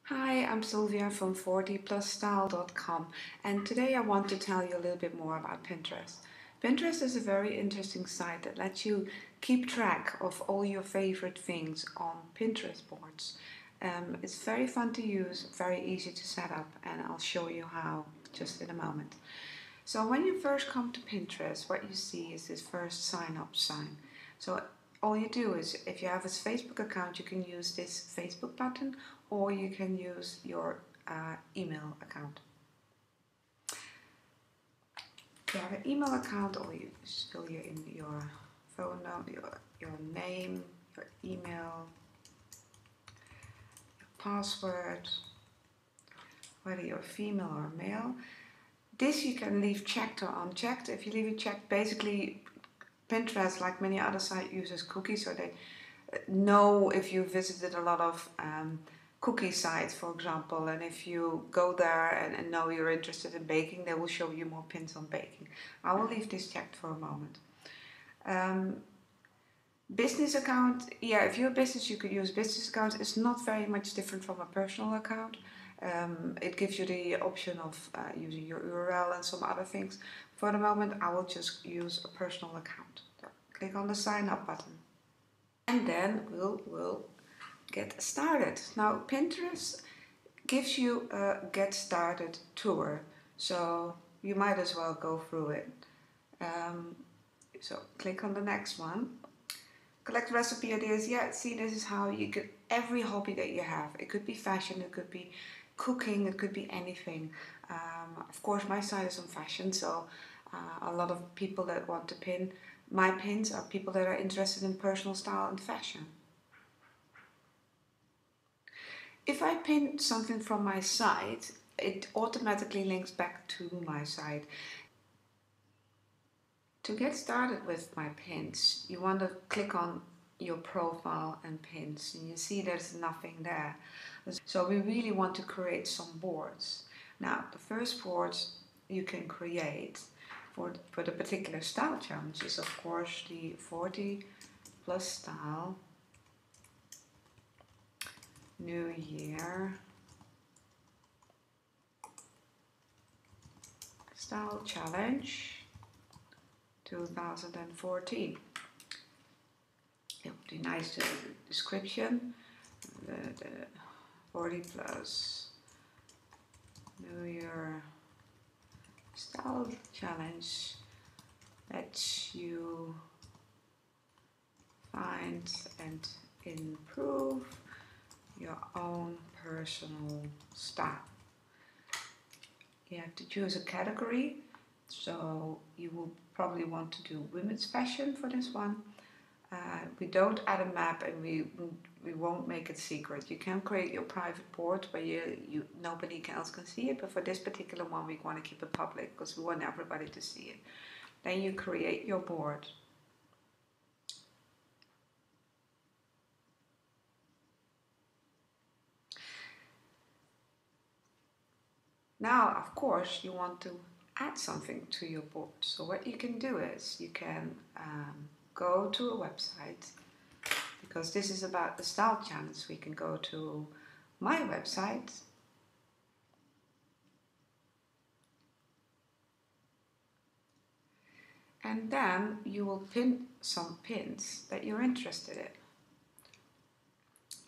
Hi, I'm Sylvia from 40plusstyle.com, and today I want to tell you a little bit more about Pinterest. Pinterest is a very interesting site that lets you keep track of all your favorite things on Pinterest boards. It's very fun to use, very easy to set up, and I'll show you how just in a moment. So when you first come to Pinterest, what you see is this first sign up sign. So all you do is, if you have a Facebook account, you can use this Facebook button, or you can use your email account. If you have an email account, all you fill in your phone number, your name, your email, your password, whether you're female or male. This you can leave checked or unchecked. If you leave it checked, basically Pinterest, like many other sites, uses cookies, so they know if you visited a lot of cookie sites, for example, and if you go there and know you're interested in baking, they will show you more pins on baking. I will leave this checked for a moment. Business account, yeah, if you're a business, you could use business account. It's not very much different from a personal account. It gives you the option of using your URL and some other things. For the moment, I will just use a personal account. So click on the sign up button. And then we'll get started. Now, Pinterest gives you a get started tour, so you might as well go through it. So click on the next one. Collect recipe ideas. Yeah, see, this is how you could, every hobby that you have. It could be fashion, it could be cooking, it could be anything. Of course, my site is on fashion, so a lot of people that want to pin my pins are people that are interested in personal style and fashion. If I pin something from my site, it automatically links back to my site. To get started with my pins, you want to click on your profile and pins, and you see there's nothing there. So we really want to create some boards. Now, the first boards you can create for the particular style challenge is, of course, the 40 plus style New Year style challenge 2014. It would be nice to description, the 40 plus New Year style challenge lets you find and improve your own personal style. You have to choose a category, so you will probably want to do women's fashion for this one. We don't add a map, and we won't make it secret. You can create your private board where nobody else can see it, but for this particular one we want to keep it public because we want everybody to see it. Then you create your board. Now, of course, you want to add something to your board. So what you can do is you can go to a website, because this is about the style challenge. We can go to my website, and then you will pin some pins that you're interested in.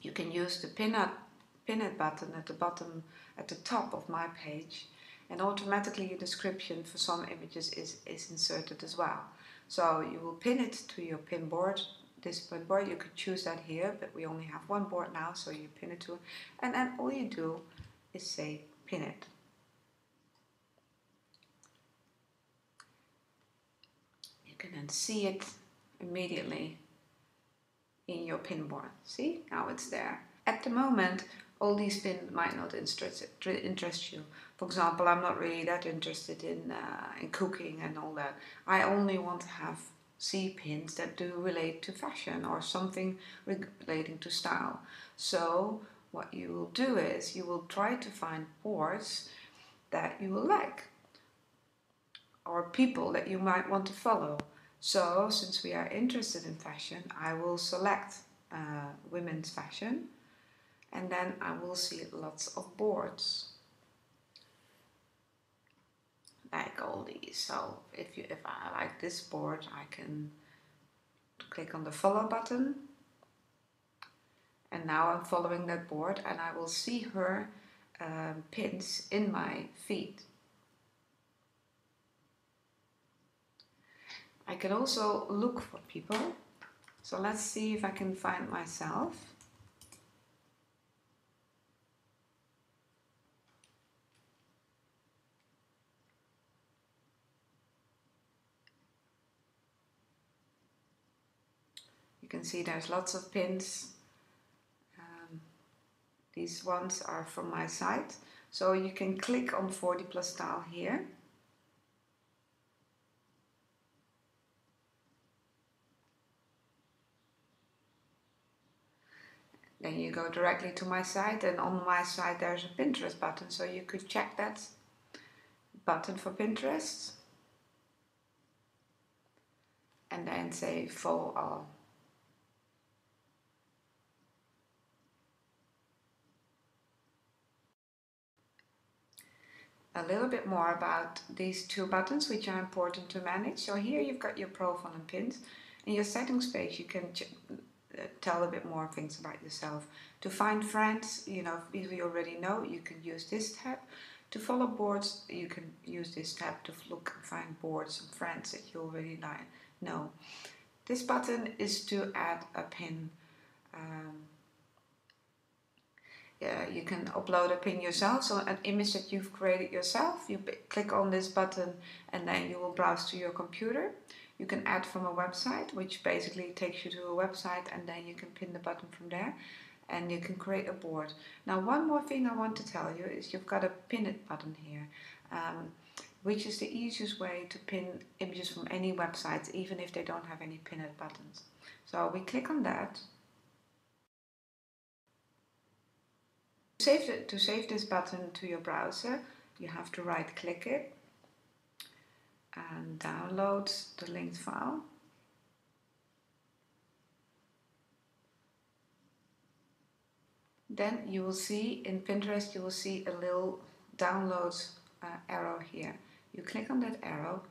You can use the pin it button at the bottom, at the top of my page, and automatically a description for some images is inserted as well. So you will pin it to your pin board. This pin board, you could choose that here, but we only have one board now, so you pin it to it, and then all you do is say pin it. You can then see it immediately in your pin board. See, now it's there. At the moment, all these pins might not interest you. For example, I'm not really that interested in cooking and all that. I only want to have pins that do relate to fashion or something relating to style. So what you will do is you will try to find boards that you will like, or people that you might want to follow. So since we are interested in fashion, I will select women's fashion, and then I will see lots of boards like all these. So if I like this board, I can click on the follow button, and now I'm following that board, and I will see her pins in my feed. I can also look for people. So let's see if I can find myself. You can see there's lots of pins. These ones are from my site. So you can click on 40 plus style here. Then you go directly to my site, and on my site there's a Pinterest button, so you could check that button for Pinterest and then say follow all. A little bit more about these two buttons, which are important to manage. So here you've got your profile and pins. In your settings page you can tell a bit more things about yourself. To find friends, if you already know, you can use this tab. To follow boards, you can use this tab to look and find boards and friends that you already know. This button is to add a pin. You can upload a pin yourself, so an image that you've created yourself. You click on this button and then you will browse to your computer. You can add from a website, which basically takes you to a website, and then you can pin the button from there and you can create a board. Now, one more thing I want to tell you is you've got a pin it button here, which is the easiest way to pin images from any website, even if they don't have any pin it buttons. So we click on that. To save this button to your browser, you have to right click it and download the linked file. Then you will see in Pinterest, you will see a little download arrow here. You click on that arrow,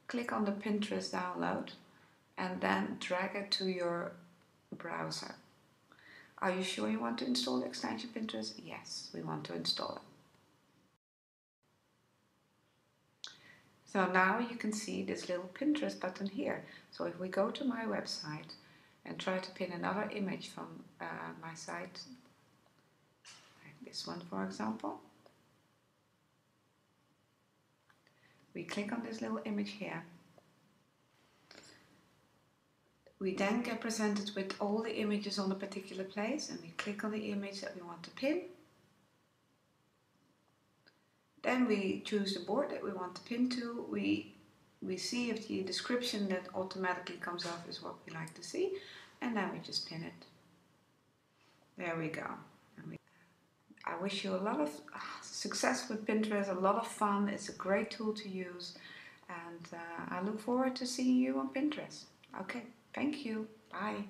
click on the Pinterest download, and then drag it to your browser. Are you sure you want to install the extension Pinterest? Yes, we want to install it. So now you can see this little Pinterest button here. So if we go to my website and try to pin another image from my site, like this one for example, we click on this little image here. We then get presented with all the images on a particular place, and we click on the image that we want to pin. Then we choose the board that we want to pin to. We see if the description that automatically comes up is what we like to see, and then we just pin it. There we go. I wish you a lot of success with Pinterest, a lot of fun. It's a great tool to use, and I look forward to seeing you on Pinterest. Okay. Thank you. Bye.